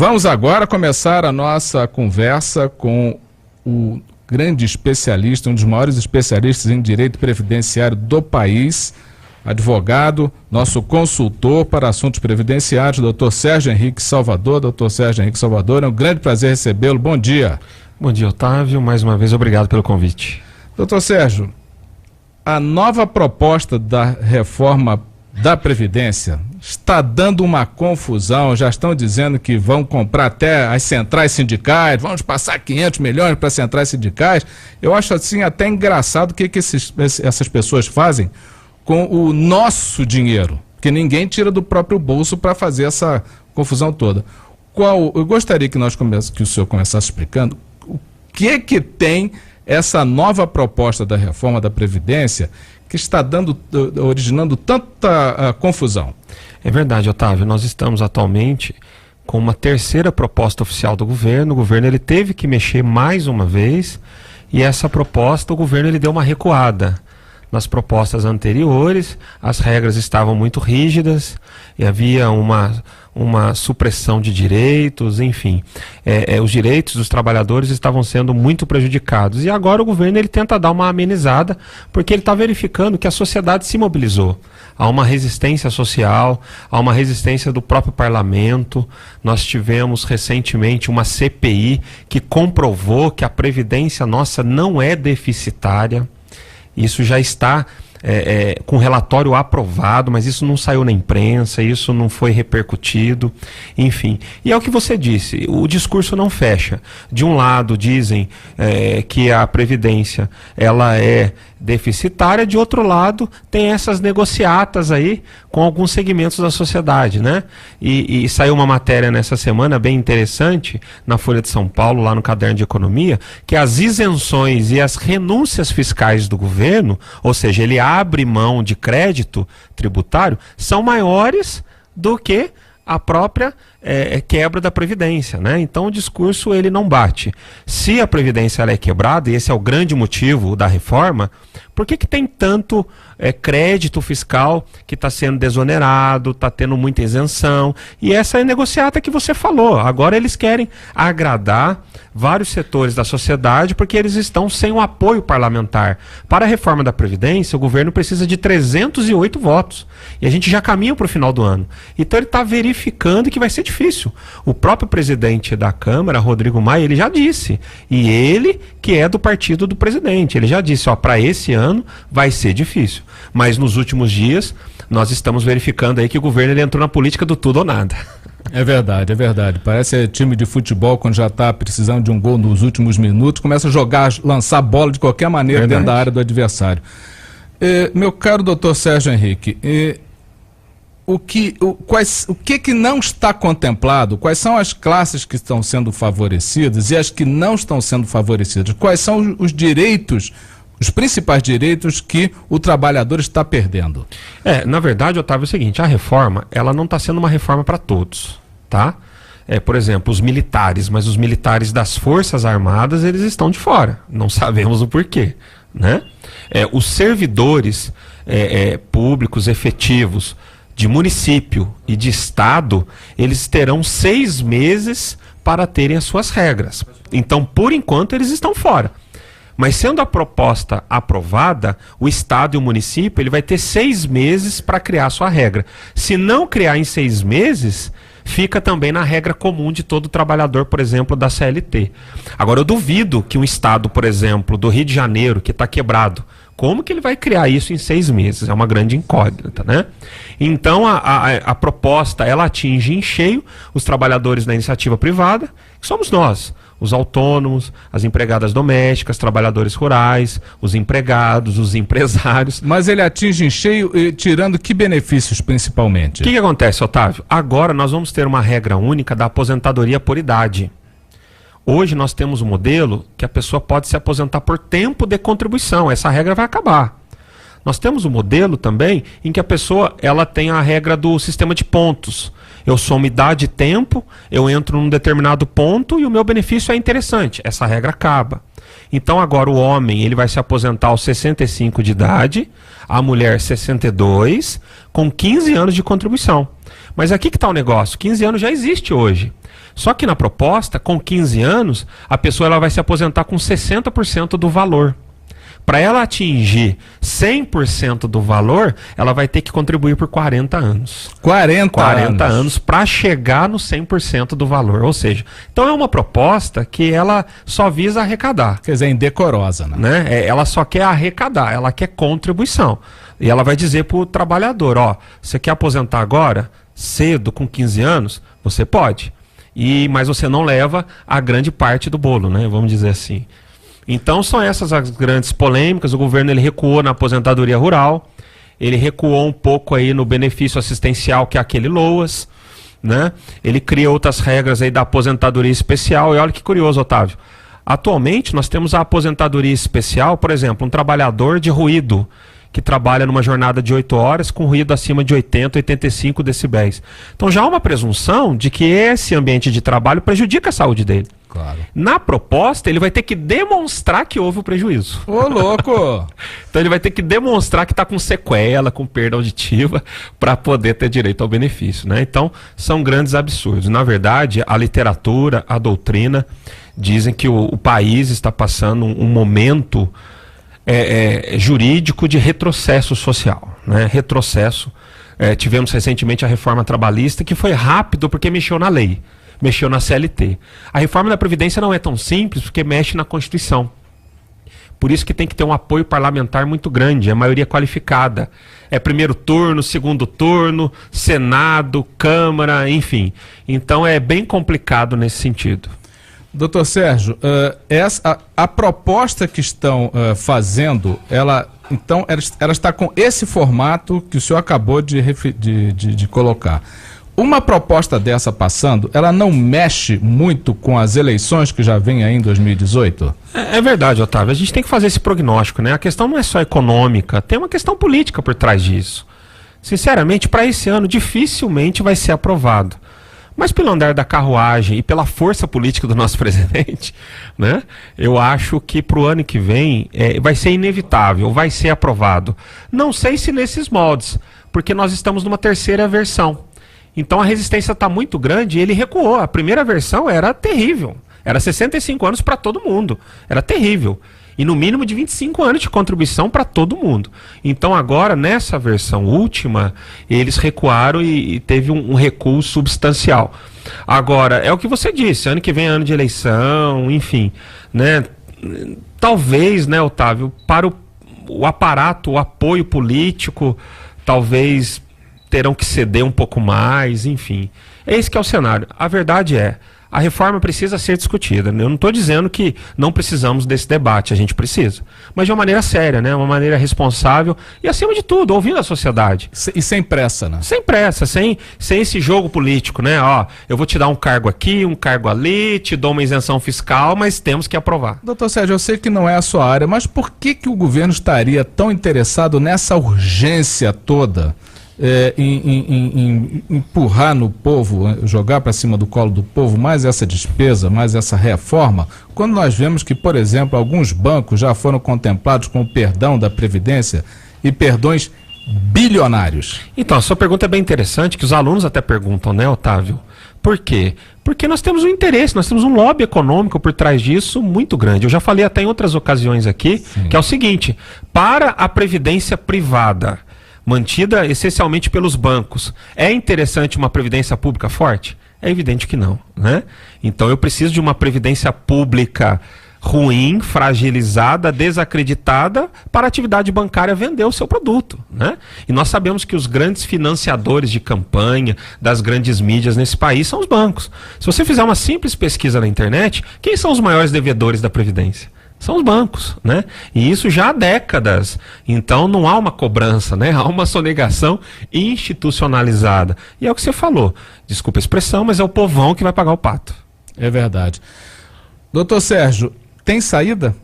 Vamos agora começar a nossa conversa com o grande especialista, um dos maiores especialistas em direito previdenciário do país, advogado, nosso consultor para assuntos previdenciários, Dr. Sérgio Henrique Salvador. Dr. Sérgio Henrique Salvador, é um grande prazer recebê-lo. Bom dia. Bom dia, Otávio. Mais uma vez, obrigado pelo convite. Dr. Sérgio, a nova proposta da reforma da Previdência está dando uma confusão. Já estão dizendo que vão comprar até as centrais sindicais, vamos passar 500 milhões para as centrais sindicais. Eu acho assim até engraçado o que essas pessoas fazem com o nosso dinheiro, que ninguém tira do próprio bolso para fazer essa confusão toda. Eu gostaria que o senhor começasse explicando o que tem essa nova proposta da reforma da Previdência que está originando tanta confusão. É verdade, Otávio. Nós estamos atualmente com uma terceira proposta oficial do governo. O governo ele teve que mexer mais uma vez e essa proposta o governo ele deu uma recuada. Nas propostas anteriores, as regras estavam muito rígidas e havia uma supressão de direitos, enfim. Os direitos dos trabalhadores estavam sendo muito prejudicados. E agora o governo ele tenta dar uma amenizada, porque ele está verificando que a sociedade se mobilizou. Há uma resistência social, há uma resistência do próprio parlamento. Nós tivemos recentemente uma CPI que comprovou que a Previdência nossa não é deficitária. Isso já está com relatório aprovado, mas isso não saiu na imprensa, isso não foi repercutido, enfim. E é o que você disse, o discurso não fecha. De um lado dizem que a Previdência ela é deficitária, de outro lado tem essas negociatas aí com alguns segmentos da sociedade, né? E saiu uma matéria nessa semana bem interessante na Folha de São Paulo, lá no Caderno de Economia, que as isenções e as renúncias fiscais do governo, ou seja, ele abre mão de crédito tributário, são maiores do que a própria quebra da Previdência, né? Então o discurso ele não bate. Se a Previdência ela é quebrada, e esse é o grande motivo da reforma, por que tem tanto crédito fiscal que está sendo desonerado, está tendo muita isenção? E essa é a negociata que você falou. Agora eles querem agradar vários setores da sociedade porque eles estão sem o apoio parlamentar. Para a reforma da Previdência, o governo precisa de 308 votos. E a gente já caminha para o final do ano. Então ele está verificando que vai ser difícil. O próprio presidente da Câmara, Rodrigo Maia, ele já disse. E ele, que é do partido do presidente, ele já disse, para esse ano vai ser difícil. Mas nos últimos dias, nós estamos verificando aí que o governo ele entrou na política do tudo ou nada. É verdade, é verdade. Parece time de futebol, quando já está precisando de um gol nos últimos minutos, começa a jogar, lançar bola de qualquer maneira dentro da área do adversário. Meu caro doutor Sérgio Henrique, o que não está contemplado? Quais são as classes que estão sendo favorecidas e as que não estão sendo favorecidas? Quais são os direitos, os principais direitos que o trabalhador está perdendo? Na verdade, Otávio, é o seguinte, a reforma, ela não está sendo uma reforma para todos, tá? Por exemplo, os militares, mas os militares das Forças Armadas, eles estão de fora, não sabemos o porquê, né? Os servidores públicos efetivos de município e de estado, eles terão 6 meses para terem as suas regras. Então, por enquanto, eles estão fora. Mas sendo a proposta aprovada, o estado e o município ele vai ter 6 meses para criar a sua regra. Se não criar em 6 meses, fica também na regra comum de todo trabalhador, por exemplo, da CLT. Agora, eu duvido que um estado, por exemplo, do Rio de Janeiro, que está quebrado, como que ele vai criar isso em 6 meses? É uma grande incógnita, né? Então, a proposta, ela atinge em cheio os trabalhadores da iniciativa privada, que somos nós. Os autônomos, as empregadas domésticas, trabalhadores rurais, os empregados, os empresários. Mas ele atinge em cheio, tirando que benefícios principalmente? O que acontece, Otávio? Agora nós vamos ter uma regra única da aposentadoria por idade. Hoje nós temos um modelo que a pessoa pode se aposentar por tempo de contribuição. Essa regra vai acabar. Nós temos um modelo também em que a pessoa ela tem a regra do sistema de pontos. Eu somo idade e tempo, eu entro num determinado ponto e o meu benefício é interessante. Essa regra acaba. Então agora o homem ele vai se aposentar aos 65 de idade, a mulher 62, com 15 anos de contribuição. Mas aqui que está o negócio, 15 anos já existe hoje. Só que na proposta, com 15 anos, a pessoa ela vai se aposentar com 60% do valor. Para ela atingir 100% do valor, ela vai ter que contribuir por 40 anos. 40 anos para chegar no 100% do valor. Ou seja, então é uma proposta que ela só visa arrecadar. Quer dizer, indecorosa, né? Ela só quer arrecadar, ela quer contribuição. E ela vai dizer para o trabalhador, ó, você quer aposentar agora, cedo, com 15 anos? Você pode. Mas você não leva a grande parte do bolo, né? Vamos dizer assim. Então são essas as grandes polêmicas. O governo ele recuou na aposentadoria rural, ele recuou um pouco aí no benefício assistencial, que é aquele LOAS, né? Ele cria outras regras aí da aposentadoria especial. E olha que curioso, Otávio. Atualmente nós temos a aposentadoria especial, por exemplo, um trabalhador de ruído, que trabalha numa jornada de 8 horas com ruído acima de 80, 85 decibéis. Então já há uma presunção de que esse ambiente de trabalho prejudica a saúde dele. Claro. Na proposta, ele vai ter que demonstrar que houve o prejuízo. Ô, louco! Então ele vai ter que demonstrar que está com sequela, com perda auditiva, para poder ter direito ao benefício, né? Então, são grandes absurdos. Na verdade, a literatura, a doutrina, dizem que o país está passando um momento jurídico de retrocesso social, né? Retrocesso. Tivemos recentemente a reforma trabalhista, que foi rápido porque mexeu na lei, mexeu na CLT. A reforma da Previdência não é tão simples porque mexe na Constituição. Por isso que tem que ter um apoio parlamentar muito grande, a maioria qualificada. É primeiro turno, segundo turno, Senado, Câmara, enfim. Então é bem complicado nesse sentido. Doutor Sérgio, a proposta que estão fazendo, ela está com esse formato que o senhor acabou de colocar. Uma proposta dessa passando, ela não mexe muito com as eleições que já vem aí em 2018? É verdade, Otávio. A gente tem que fazer esse prognóstico, né? A questão não é só econômica, tem uma questão política por trás disso. Sinceramente, para esse ano, dificilmente vai ser aprovado. Mas pelo andar da carruagem e pela força política do nosso presidente, né, eu acho que para o ano que vem vai ser inevitável, vai ser aprovado. Não sei se nesses moldes, porque nós estamos numa terceira versão. Então a resistência está muito grande e ele recuou. A primeira versão era terrível, era 65 anos para todo mundo, era terrível. E no mínimo de 25 anos de contribuição para todo mundo. Então agora, nessa versão última, eles recuaram e teve um recuo substancial. Agora, é o que você disse, ano que vem é ano de eleição, enfim, né? Talvez, né, Otávio, para o aparato, o apoio político, talvez terão que ceder um pouco mais, enfim. Esse que é o cenário. A verdade é, a reforma precisa ser discutida. Eu não estou dizendo que não precisamos desse debate, a gente precisa. Mas de uma maneira séria, né? Uma maneira responsável e, acima de tudo, ouvindo a sociedade. E sem pressa, né? Sem pressa, sem esse jogo político, né? Ó, eu vou te dar um cargo aqui, um cargo ali, te dou uma isenção fiscal, mas temos que aprovar. Doutor Sérgio, eu sei que não é a sua área, mas por que o governo estaria tão interessado nessa urgência toda? Em empurrar no povo, jogar para cima do colo do povo mais essa despesa, mais essa reforma, quando nós vemos que, por exemplo, alguns bancos já foram contemplados com o perdão da Previdência e perdões bilionários. Então, a sua pergunta é bem interessante, que os alunos até perguntam, né, Otávio? Por quê? Porque nós temos um interesse, nós temos um lobby econômico por trás disso muito grande. Eu já falei até em outras ocasiões aqui, sim, que é o seguinte, para a previdência privada, mantida essencialmente pelos bancos, é interessante uma previdência pública forte? É evidente que não, né? Então eu preciso de uma previdência pública ruim, fragilizada, desacreditada, para a atividade bancária vender o seu produto, né? E nós sabemos que os grandes financiadores de campanha das grandes mídias nesse país são os bancos. Se você fizer uma simples pesquisa na internet, quem são os maiores devedores da Previdência? São os bancos, né? E isso já há décadas. Então não há uma cobrança, né? Há uma sonegação institucionalizada. E é o que você falou. Desculpa a expressão, mas é o povão que vai pagar o pato. É verdade. Doutor Sérgio, tem saída?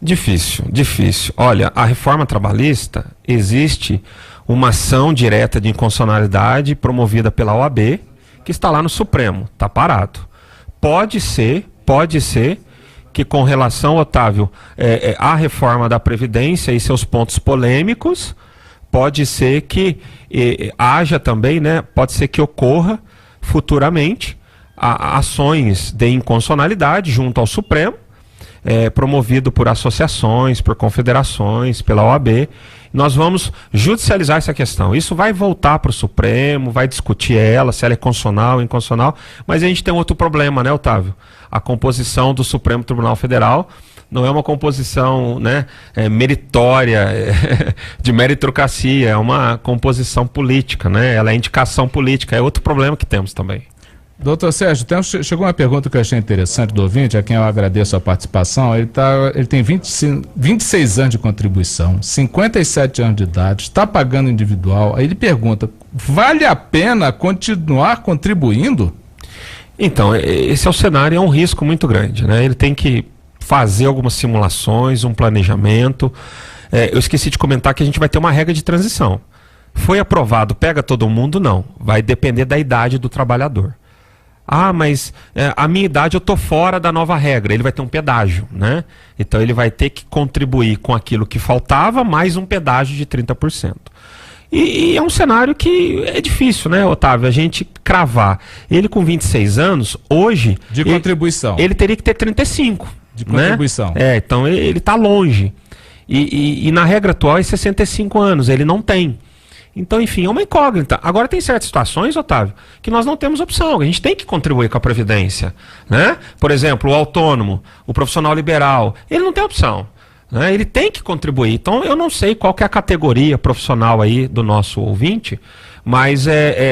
Difícil, difícil. Olha, a reforma trabalhista, existe uma ação direta de inconstitucionalidade promovida pela OAB, que está lá no Supremo, está parado. Pode ser que com relação, Otávio, à reforma da Previdência e seus pontos polêmicos, pode ser que haja também, né, pode ser que ocorra futuramente ações de inconstitucionalidade junto ao Supremo, promovido por associações, por confederações, pela OAB. Nós vamos judicializar essa questão. Isso vai voltar para o Supremo, vai discutir ela, se ela é constitucional ou inconstitucional, mas a gente tem outro problema, né, Otávio? A composição do Supremo Tribunal Federal não é uma composição, né, meritória, de meritocracia, é uma composição política, né? Ela é indicação política, é outro problema que temos também. Doutor Sérgio, chegou uma pergunta que eu achei interessante do ouvinte, a quem eu agradeço a participação. Ele tem 26 anos de contribuição, 57 anos de idade, está pagando individual. Aí ele pergunta, vale a pena continuar contribuindo? Então, esse é o cenário, é um risco muito grande, né? Ele tem que fazer algumas simulações, um planejamento. Eu esqueci de comentar que a gente vai ter uma regra de transição. Foi aprovado, pega todo mundo? Não. Vai depender da idade do trabalhador. Ah, mas a minha idade eu estou fora da nova regra. Ele vai ter um pedágio, né? Então ele vai ter que contribuir com aquilo que faltava, mais um pedágio de 30%. E é um cenário que é difícil, né, Otávio? A gente cravar. Ele com 26 anos, hoje... De contribuição. Ele teria que ter 35. De contribuição. Né? Então ele está longe. E na regra atual é 65 anos. Ele não tem. Então, enfim, é uma incógnita. Agora tem certas situações, Otávio, que nós não temos opção. A gente tem que contribuir com a Previdência, né? Por exemplo, o autônomo, o profissional liberal, ele não tem opção, né? Ele tem que contribuir. Então, eu não sei qual que é a categoria profissional aí do nosso ouvinte, mas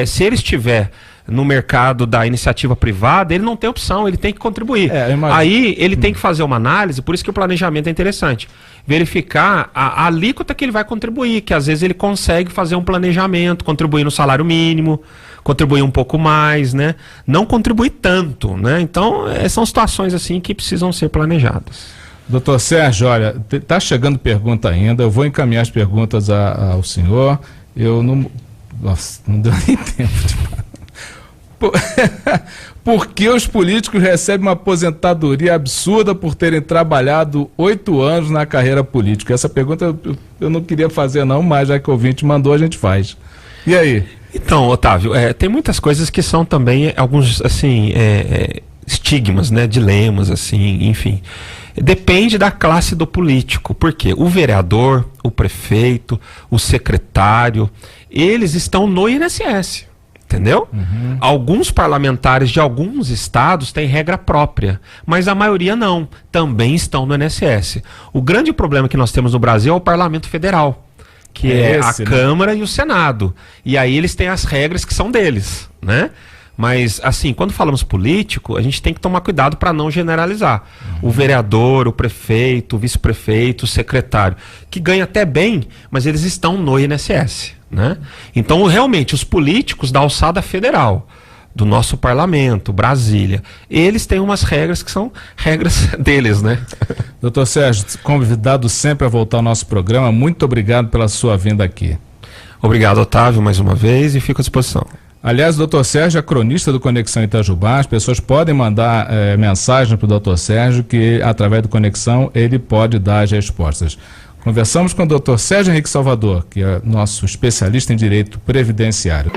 se ele estiver no mercado da iniciativa privada, ele não tem opção, ele tem que contribuir. Aí ele tem que fazer uma análise, por isso que o planejamento é interessante. Verificar a alíquota que ele vai contribuir, que às vezes ele consegue fazer um planejamento, contribuir no salário mínimo, contribuir um pouco mais, né? Não contribuir tanto, né? Então, são situações assim que precisam ser planejadas. Doutor Sérgio, olha, está chegando pergunta ainda, eu vou encaminhar as perguntas ao senhor, eu não... Nossa, não deu nem tempo de parar. Por que os políticos recebem uma aposentadoria absurda por terem trabalhado 8 anos na carreira política? Essa pergunta eu não queria fazer não, mas já que o ouvinte mandou, a gente faz. E aí? Então, Otávio, tem muitas coisas que são também alguns, assim, estigmas, né, dilemas, assim, enfim. Depende da classe do político, porque o vereador, o prefeito, o secretário, eles estão no INSS. Entendeu? Uhum. Alguns parlamentares de alguns estados têm regra própria, mas a maioria não, também estão no INSS. O grande problema que nós temos no Brasil é o Parlamento Federal, que é esse, a Câmara e o Senado. E aí eles têm as regras que são deles, né? Mas, assim, quando falamos político, a gente tem que tomar cuidado para não generalizar. Uhum. O vereador, o prefeito, o vice-prefeito, o secretário, que ganha até bem, mas eles estão no INSS. Né? Então, realmente, os políticos da alçada federal, do nosso parlamento, Brasília, eles têm umas regras que são regras deles, né? Doutor Sérgio, convidado sempre a voltar ao nosso programa, muito obrigado pela sua vinda aqui. Obrigado, Otávio, mais uma vez, e fico à disposição. Aliás, o doutor Sérgio é cronista do Conexão Itajubá. As pessoas podem mandar mensagem para o doutor Sérgio, que através do Conexão ele pode dar as respostas. Conversamos com o doutor Sérgio Henrique Salvador, que é nosso especialista em direito previdenciário.